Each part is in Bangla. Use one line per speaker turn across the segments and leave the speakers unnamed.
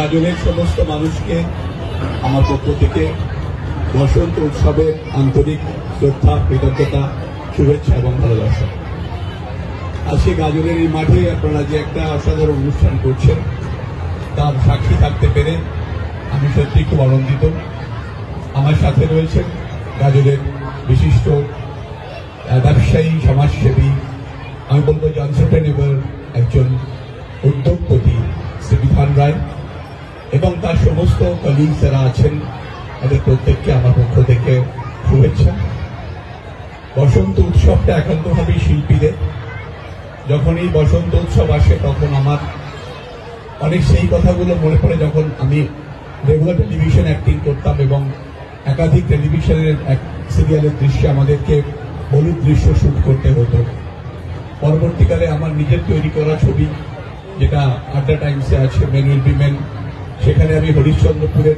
গাজনের সমস্ত মানুষকে আমার পক্ষ থেকে বসন্ত উৎসবের আন্তরিক শ্রদ্ধা, কৃতজ্ঞতা, শুভেচ্ছা এবং ভালোবাসা। আজকে গাজনের এই মাঠে আপনারা যে একটা অসাধারণ অনুষ্ঠান করছেন তার সাক্ষী থাকতে পেরে আমি সত্যি খুব আনন্দিত। আমার সাথে রয়েছেন গাজনের বিশিষ্ট ব্যবসায়ী, সমাজসেবী, আমি বলবো যে এন্টারপ্রেনিউর, একজন উদ্যোগপতি শ্রী বিধান রায় এবং তার সমস্ত কলিগস যারা আছেন তাদের প্রত্যেককে আমার পক্ষ থেকে শুভেচ্ছা। বসন্ত উৎসবটা একান্তভাবেই শিল্পীদের। যখন এই বসন্ত উৎসব আসে তখন আমার অনেক সেই কথাগুলো মনে পড়ে যখন আমি রেগুলার টেলিভিশন অ্যাক্টিং করতাম এবং একাধিক টেলিভিশনের এক সিরিয়ালের দৃশ্যে আমাদেরকে হলুদ দৃশ্য শুট করতে হতো। পরবর্তীকালে আমার নিজের তৈরি করা ছবি যেটা আড্ডা টাইমসে আছে, মেন উইল বি মেন, সেখানে আমি হরিশ্চন্দ্রপুরের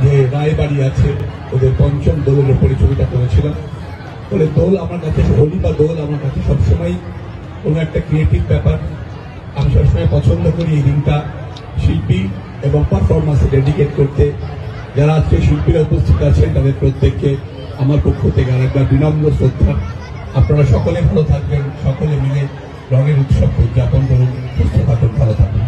যে রায়বাড়ি আছে ওদের পঞ্চম দোলের উপরে ছবিটা করেছিলাম। বলে দোল আমার কাছে, হোলি বা দোল আমার কাছে সবসময় কোনো একটা ক্রিয়েটিভ ব্যাপার। আমি সবসময় পছন্দ করি এই দিনটা শিল্পী এবং পারফরমেন্সে ডেডিকেট করতে। যারা আজকে শিল্পীরা উপস্থিত আছেন তাদের প্রত্যেককে আমার পক্ষ থেকে আরেকবার বিনম্র শ্রদ্ধা। আপনারা সকলে ভালো থাকবেন, সকলে মিলে রঙের উৎসব উদযাপন করুন, সুস্থ থাকুন, ভালো থাকুন।